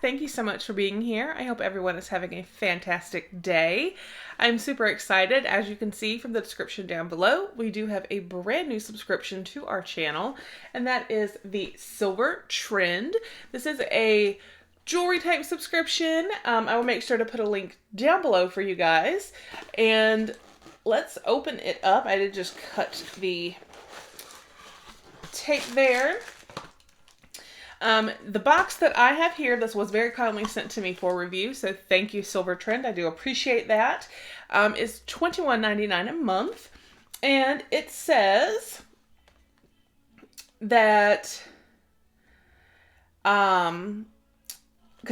Thank you so much for being here. I hope everyone is having a fantastic day. I'm super excited. As you can see from the description down below, we do have a brand new subscription to our channel, and that is the Silver Trend. This is a jewelry type subscription. I will make sure to put a link down below for you guys. And let's open it up. I did just cut the tape there. The box that I have here, this was very kindly sent to me for review, so thank you, Silver Trend. I do appreciate that. It's $21.99 a month, and it says that, because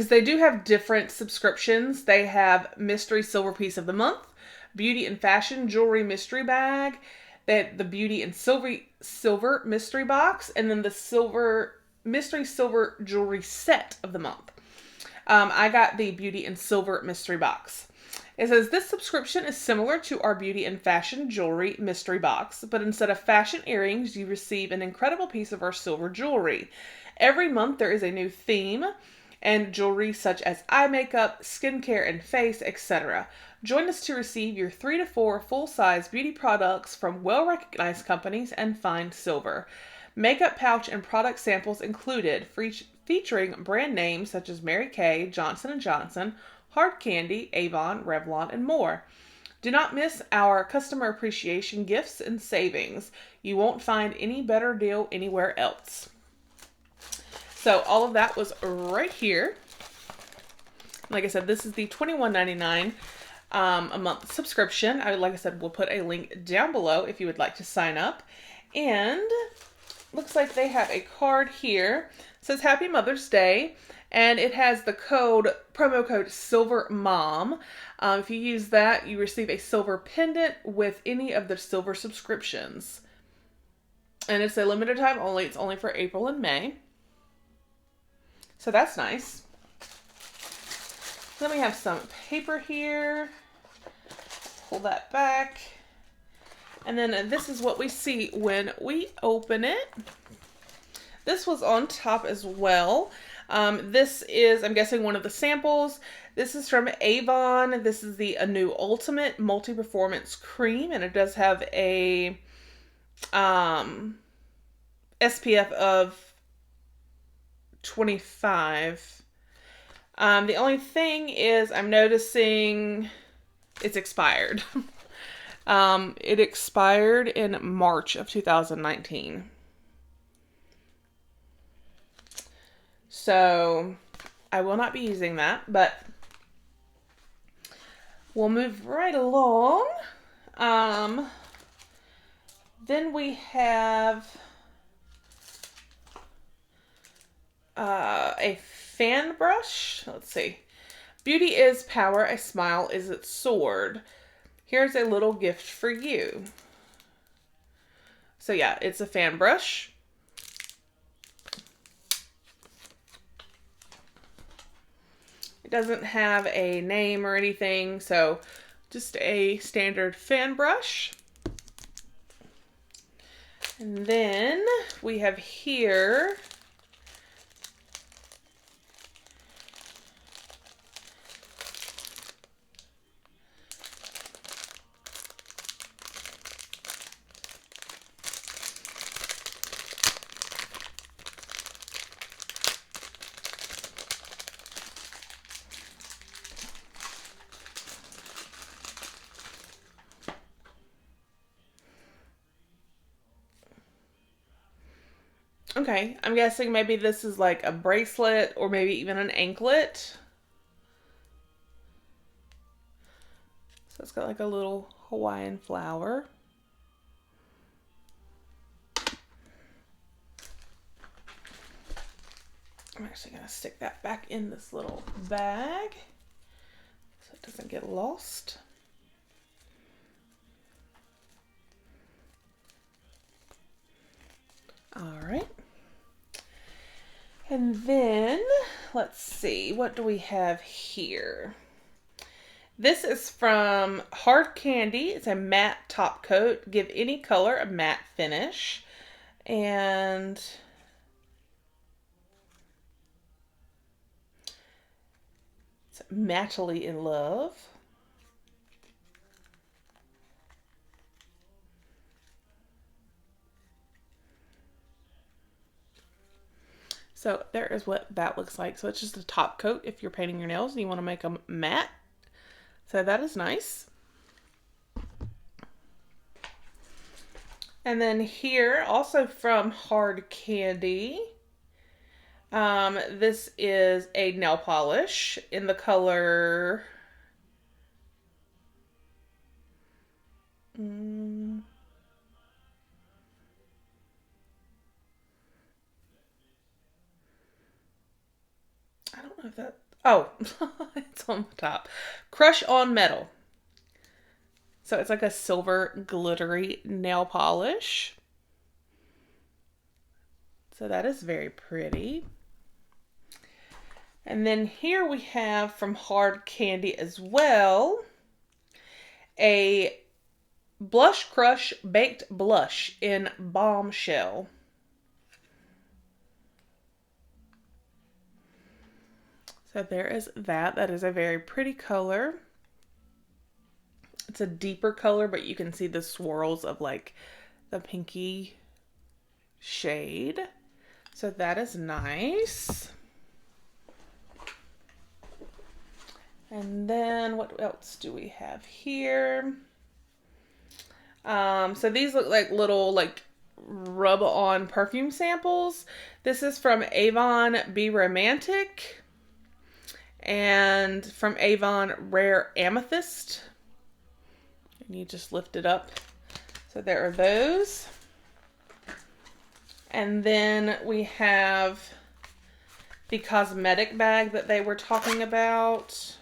they do have different subscriptions. They have Mystery Silver Piece of the Month, Beauty and Fashion Jewelry Mystery Bag, the Beauty and Silver Mystery Box, and then the Mystery Silver Jewelry Set of the month. I got the Beauty and Silver Mystery Box. It says, this subscription is similar to our Beauty and Fashion Jewelry Mystery Box, but instead of fashion earrings, you receive an incredible piece of our silver jewelry. Every month there is a new theme and jewelry such as eye makeup, skincare and face, etc. Join us to receive your 3 to 4 full-size beauty products from well-recognized companies and fine silver. Makeup pouch and product samples included, featuring brand names such as Mary Kay, Johnson & Johnson, Hard Candy, Avon, Revlon, and more. Do not miss our customer appreciation gifts and savings. You won't find any better deal anywhere else. So all of that was right here. Like I said, this is the $21.99 a month subscription. Like I said, we'll put a link down below if you would like to sign up. And looks like they have a card here. It says Happy Mother's Day, and it has the promo code SILVERMOM. If you use that, you receive a silver pendant with any of the silver subscriptions. And it's a limited time only. It's only for April and May. So that's nice. Then we have some paper here. Pull that back. And then this is what we see when we open it. This was on top as well. This is, I'm guessing, one of the samples. This is from Avon. This is the new Ultimate Multi-Performance Cream, and it does have a SPF of 25. The only thing is I'm noticing it's expired. It expired in March of 2019. So I will not be using that, but we'll move right along. Then we have a fan brush. Let's see. Beauty is power, a smile is its sword. Here's a little gift for you. So yeah, it's a fan brush. It doesn't have a name or anything, so just a standard fan brush. And then we have here okay, I'm guessing maybe this is like a bracelet or maybe even an anklet. So it's got like a little Hawaiian flower. I'm actually going to stick that back in this little bag so it doesn't get lost. All right. And then, let's see, what do we have here? This is from Hard Candy. It's a matte top coat. Give any color a matte finish. And Madly in Love. So there is what that looks like. So it's just a top coat if you're painting your nails and you want to make them matte. So that is nice. And then here, also from Hard Candy, this is a nail polish in the color... I don't know if that... Oh, it's on the top. Crush on Metal. So it's like a silver glittery nail polish. So that is very pretty. And then here we have from Hard Candy as well, a Blush Crush Baked Blush in Bombshell. So there is that. That is a very pretty color. It's a deeper color, but you can see the swirls of like the pinky shade. So that is nice. And then what else do we have here? So these look like little like rub-on perfume samples. This is from Avon Be Romantic. And from Avon Rare Amethyst. And you just lift it up. So there are those. And then we have the cosmetic bag that they were talking about.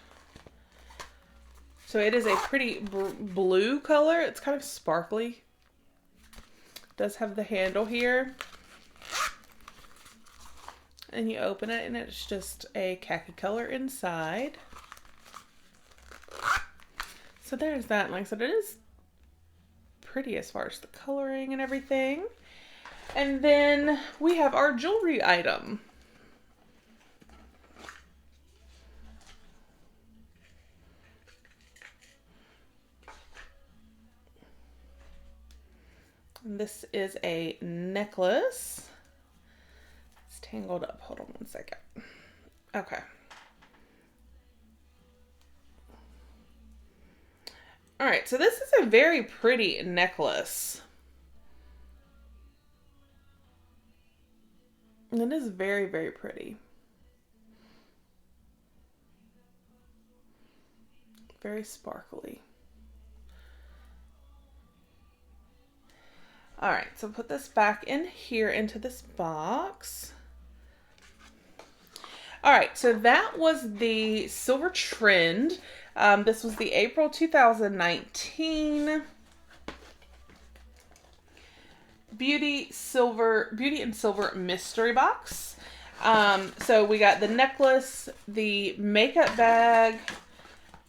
So it is a pretty blue color. It's kind of sparkly. It does have the handle here. And you open it and it's just a khaki color inside. So there's that. And like I said, it is pretty as far as the coloring and everything. And then we have our jewelry item. And this is a necklace. Tangled up. Hold on one second. Okay. All right, so this is a very pretty necklace. And it is very, very pretty. Very sparkly. All right, so put this back in here into this box. All right, so that was the silver trend. This was the April 2019 Beauty and Silver mystery box. So we got the necklace, the makeup bag,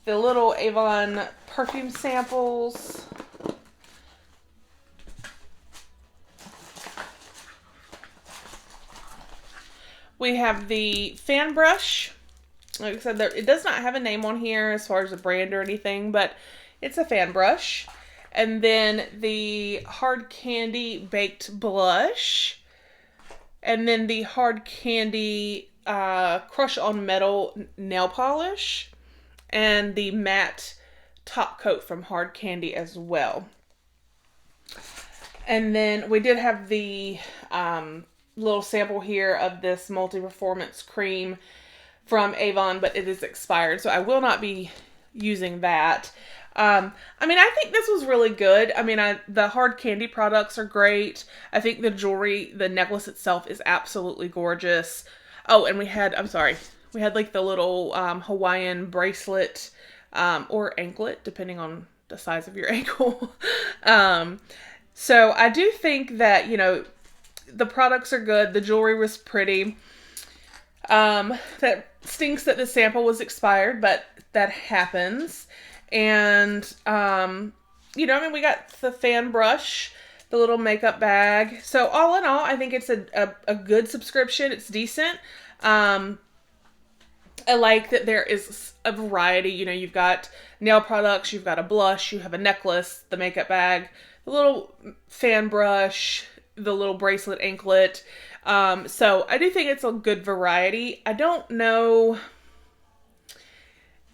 the little Avon perfume samples. We have the fan brush. Like I said, it does not have a name on here as far as a brand or anything, but it's a fan brush. And then the Hard Candy Baked Blush. And then the Hard Candy Crush on Metal Nail Polish. And the matte top coat from Hard Candy as well. And then we did have the little sample here of this multi-performance cream from Avon, but it is expired, so I will not be using that. I mean, I think this was really good. I mean, the Hard Candy products are great. I think the jewelry, the necklace itself is absolutely gorgeous. Oh, and we had like the little Hawaiian bracelet or anklet, depending on the size of your ankle. So I do think that, you know, the products are good. The jewelry was pretty. That stinks that the sample was expired, but that happens. And, you know, I mean, we got the fan brush, the little makeup bag. So all in all, I think it's a good subscription. It's decent. I like that there is a variety. You know, you've got nail products, you've got a blush, you have a necklace, the makeup bag, the little fan brush, the little bracelet anklet. So I do think it's a good variety. I don't know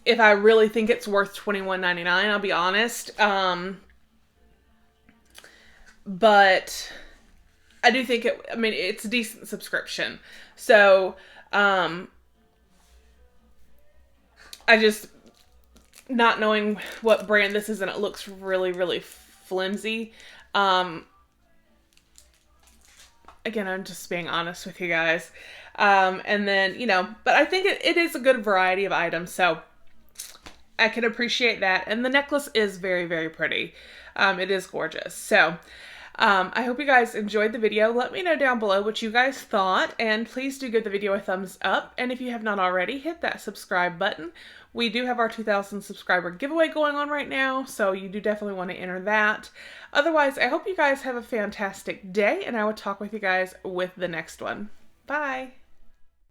if I really think it's worth $21.99, I'll be honest. But I do think it's a decent subscription. So, I just, not knowing what brand this is, and it looks really, really flimsy. Again, I'm just being honest with you guys. And then, but I think it is a good variety of items, so I can appreciate that. And the necklace is very, very pretty. It is gorgeous. So, I hope you guys enjoyed the video. Let me know down below what you guys thought, and please do give the video a thumbs up. And if you have not already, hit that subscribe button. We do have our 2,000 subscriber giveaway going on right now, so you do definitely want to enter that. Otherwise, I hope you guys have a fantastic day, and I will talk with you guys with the next one. Bye!